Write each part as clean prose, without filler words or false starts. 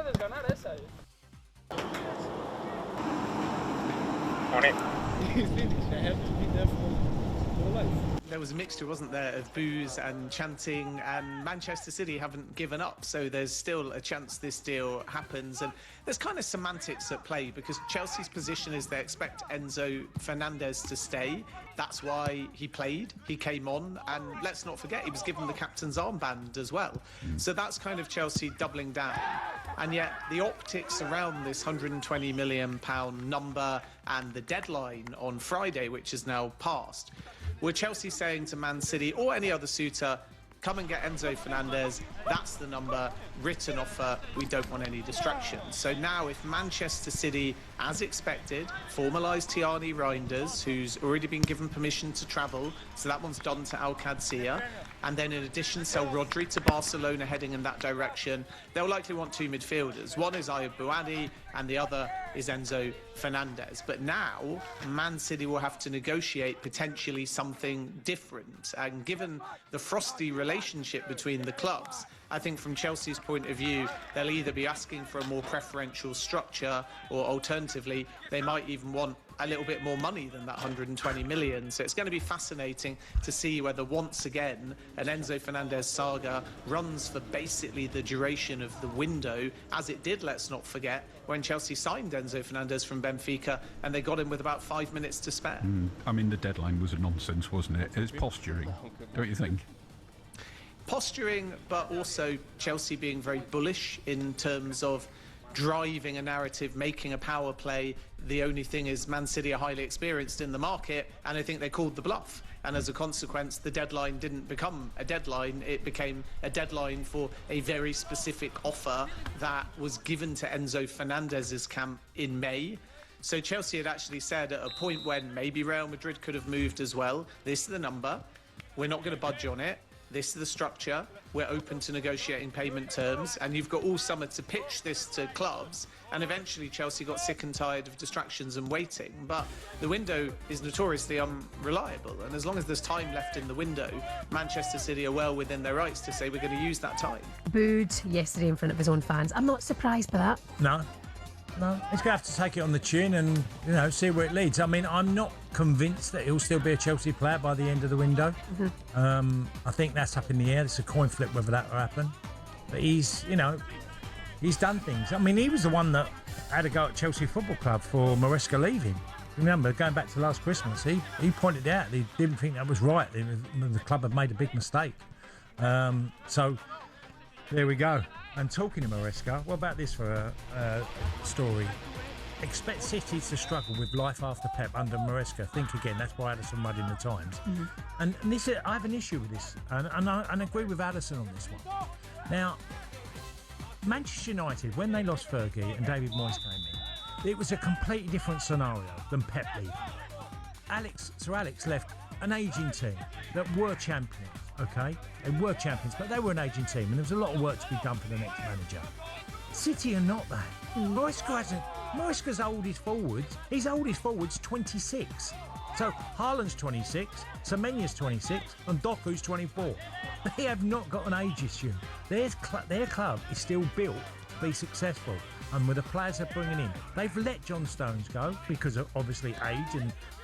puedes ganar esa. On it. He's finished. I have to be there for life. There was a mixture, wasn't there, of boos and chanting, and Manchester City haven't given up, so there's still a chance this deal happens. And there's kind of semantics at play, because Chelsea's position is they expect Enzo Fernandez to stay. That's why he played, he came on, and let's not forget he was given the captain's armband as well. So that's kind of Chelsea doubling down. And yet the optics around this £120 million number and the deadline on Friday, which is now passed, were Chelsea saying to Man City or any other suitor, come and get Enzo Fernandez, that's the number, written offer, we don't want any distractions. So now if Manchester City, as expected, formalise Tiani Reinders, who's already been given permission to travel, so that one's done to Al Qadsiya, and then in addition sell Rodri to Barcelona heading in that direction, they'll likely want two midfielders. One is Ayub Buadi and the other is Enzo Fernandez. But now Man City will have to negotiate potentially something different. And given the frosty relationship between the clubs, I think from Chelsea's point of view, they'll either be asking for a more preferential structure, or alternatively, they might even want a little bit more money than that 120 million. So it's going to be fascinating to see whether once again an Enzo Fernandez saga runs for basically the duration of the window, as it did, let's not forget, when Chelsea signed Enzo Fernandez from Benfica and they got him with about 5 minutes to spare. I mean, the deadline was a nonsense, wasn't it? It's posturing, don't you think? Posturing, but also Chelsea being very bullish in terms of driving a narrative, making a power play. The only thing is Man City are highly experienced in the market, and I think they called the bluff. And as a consequence, the deadline didn't become a deadline. It became a deadline for a very specific offer that was given to Enzo Fernandez's camp in May. So Chelsea had actually said at a point when maybe Real Madrid could have moved as well, this is the number, we're not going to budge on it. This is the structure. We're open to negotiating payment terms, and you've got all summer to pitch this to clubs. And eventually Chelsea got sick and tired of distractions and waiting. But the window is notoriously unreliable, and as long as there's time left in the window, Manchester City are well within their rights to say we're going to use that time. Booed yesterday in front of his own fans. I'm not surprised by that. No, he's going to have to take it on the chin and, see where it leads. I mean, I'm not convinced that he'll still be a Chelsea player by the end of the window. I think that's up in the air. It's a coin flip whether that will happen. But he's done things. I mean, he was the one that had a go at Chelsea Football Club for Maresca leaving. Remember, going back to last Christmas, he pointed out he didn't think that was right. The club had made a big mistake. So there we go. And talking to Maresca, what about this for a story? Expect City to struggle with life after Pep under Maresca. Think again. That's by Addison Rudd in the Times. And this, I have an issue with this, and I agree with Addison on this one. Now, Manchester United, when they lost Fergie and David Moyes came in, it was a completely different scenario than Pep leaving. Sir Alex left an ageing team that were champions. Okay, they were champions, but they were an aging team, and there was a lot of work to be done for the next manager. City are not that. Maresca's oldest forwards. His oldest forwards 26. So Haaland's 26, Semenya's 26, and Doku's 24. They have not got an age issue. Their club is still built to be successful, and with the players they're bringing in, they've let John Stones go because of obviously age,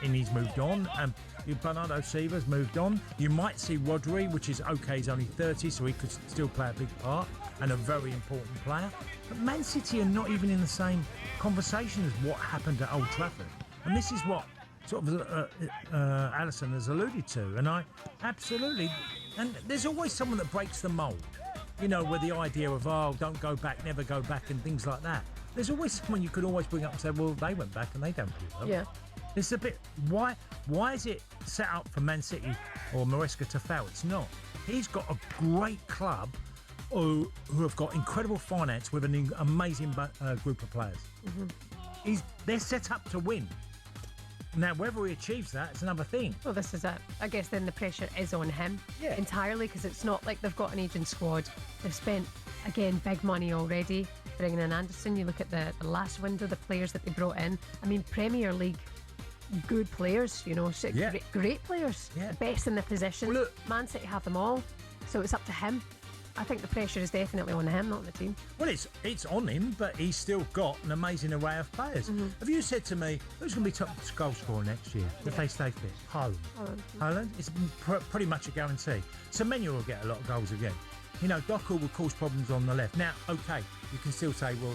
and he's moved on, and Bernardo Silva's moved on. You might see Rodri, which is okay, he's only 30, so he could still play a big part and a very important player. But Man City are not even in the same conversation as what happened at Old Trafford. And this is what sort of Alisson has alluded to. And I absolutely... And there's always someone that breaks the mould, with the idea of, don't go back, never go back, and things like that. There's always someone you could always bring up and say, well, they went back and they don't do well. Yeah. It's a bit... Why is it set up for Man City or Maresca to fail? It's not. He's got a great club who have got incredible finance with an amazing group of players. They're set up to win. Now, whether he achieves that, it's another thing. Well, this is it. I guess then the pressure is on him entirely, because it's not like they've got an aging squad. They've spent, again, big money already bringing in Anderson. You look at the last window, the players that they brought in. I mean, Premier League good players, great players, best in their position. Well, look, Man City have them all, so it's up to him. I think the pressure is definitely on him, not on the team. Well, it's on him, but he's still got an amazing array of players. Have you said to me, who's going to be top goal scorer next year if they stay fit? Haaland. It's pretty much a guarantee. Semenyo will get a lot of goals again. You know, Doku will cause problems on the left. Now, okay, you can still say, well,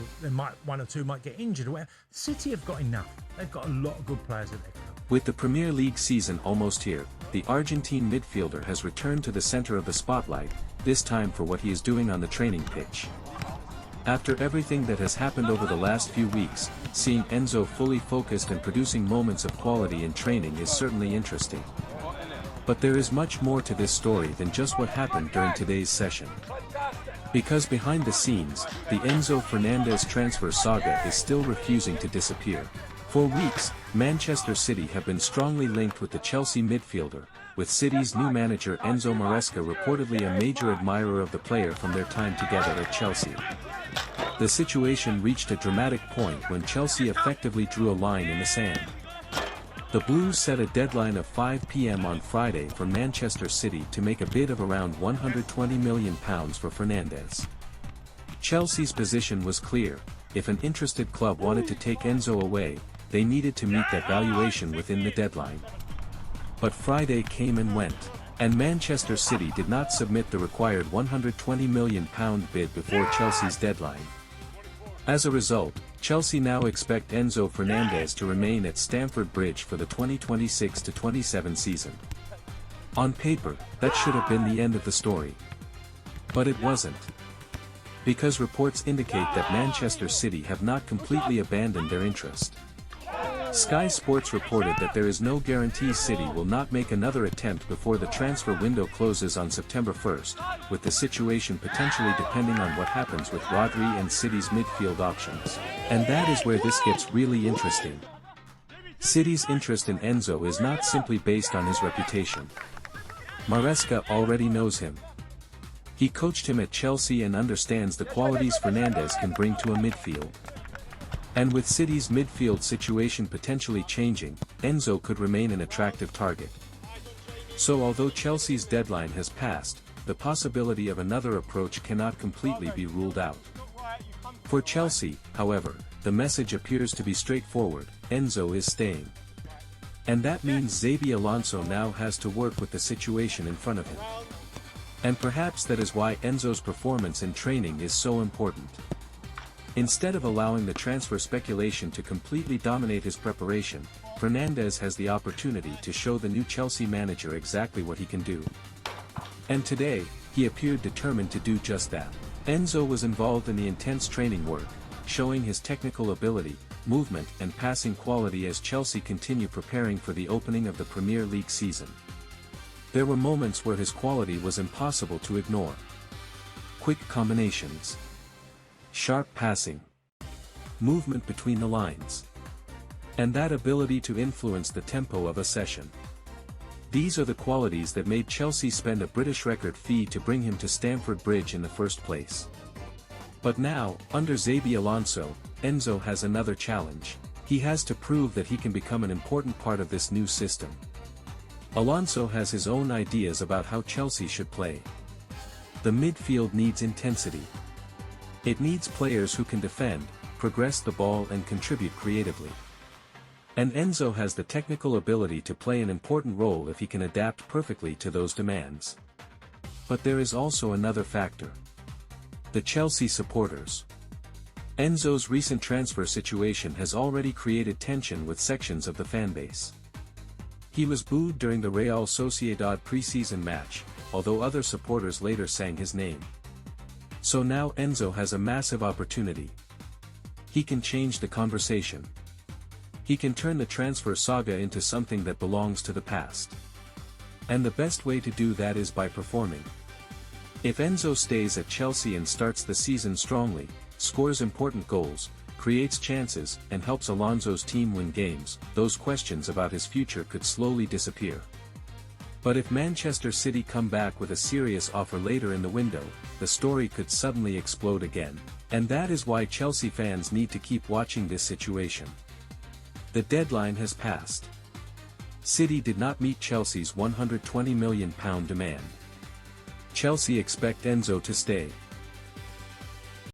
one or two might get injured or whatever. City have got enough. They've got a lot of good players at their club. With the Premier League season almost here, the Argentine midfielder has returned to the centre of the spotlight, this time for what he is doing on the training pitch. After everything that has happened over the last few weeks, seeing Enzo fully focused and producing moments of quality in training is certainly interesting. But there is much more to this story than just what happened during today's session. Because behind the scenes, the Enzo Fernandez transfer saga is still refusing to disappear. For weeks, Manchester City have been strongly linked with the Chelsea midfielder, with City's new manager Enzo Maresca reportedly a major admirer of the player from their time together at Chelsea. The situation reached a dramatic point when Chelsea effectively drew a line in the sand. The Blues set a deadline of 5 p.m. on Friday for Manchester City to make a bid of around £120 million for Fernandez. Chelsea's position was clear: if an interested club wanted to take Enzo away, they needed to meet that valuation within the deadline. But Friday came and went, and Manchester City did not submit the required £120 million bid before Chelsea's deadline. As a result, Chelsea now expect Enzo Fernandez to remain at Stamford Bridge for the 2026-27 season. On paper, that should have been the end of the story. But it wasn't. Because reports indicate that Manchester City have not completely abandoned their interest. Sky Sports reported that there is no guarantee City will not make another attempt before the transfer window closes on September 1st, with the situation potentially depending on what happens with Rodri and City's midfield options. And that is where this gets really interesting. City's interest in Enzo is not simply based on his reputation. Maresca already knows him. He coached him at Chelsea and understands the qualities Fernandez can bring to a midfield. And with City's midfield situation potentially changing, Enzo could remain an attractive target. So although Chelsea's deadline has passed, the possibility of another approach cannot completely be ruled out. For Chelsea, however, the message appears to be straightforward: Enzo is staying. And that means Xabi Alonso now has to work with the situation in front of him. And perhaps that is why Enzo's performance in training is so important. Instead of allowing the transfer speculation to completely dominate his preparation, Fernandez has the opportunity to show the new Chelsea manager exactly what he can do. And today, he appeared determined to do just that. Enzo was involved in the intense training work, showing his technical ability, movement and passing quality as Chelsea continue preparing for the opening of the Premier League season. There were moments where his quality was impossible to ignore. Quick combinations, sharp passing, movement between the lines, and that ability to influence the tempo of a session. These are the qualities that made Chelsea spend a British record fee to bring him to Stamford Bridge in the first place. But now, under Xabi Alonso, Enzo has another challenge. He has to prove that he can become an important part of this new system. Alonso has his own ideas about how Chelsea should play. The midfield needs intensity. It needs players who can defend, progress the ball and contribute creatively. And Enzo has the technical ability to play an important role if he can adapt perfectly to those demands. But there is also another factor: the Chelsea supporters. Enzo's recent transfer situation has already created tension with sections of the fanbase. He was booed during the Real Sociedad preseason match, although other supporters later sang his name. So now Enzo has a massive opportunity. He can change the conversation. He can turn the transfer saga into something that belongs to the past. And the best way to do that is by performing. If Enzo stays at Chelsea and starts the season strongly, scores important goals, creates chances, and helps Alonso's team win games, those questions about his future could slowly disappear. But if Manchester City come back with a serious offer later in the window, the story could suddenly explode again. And that is why Chelsea fans need to keep watching this situation. The deadline has passed. City did not meet Chelsea's £120 million demand. Chelsea expect Enzo to stay.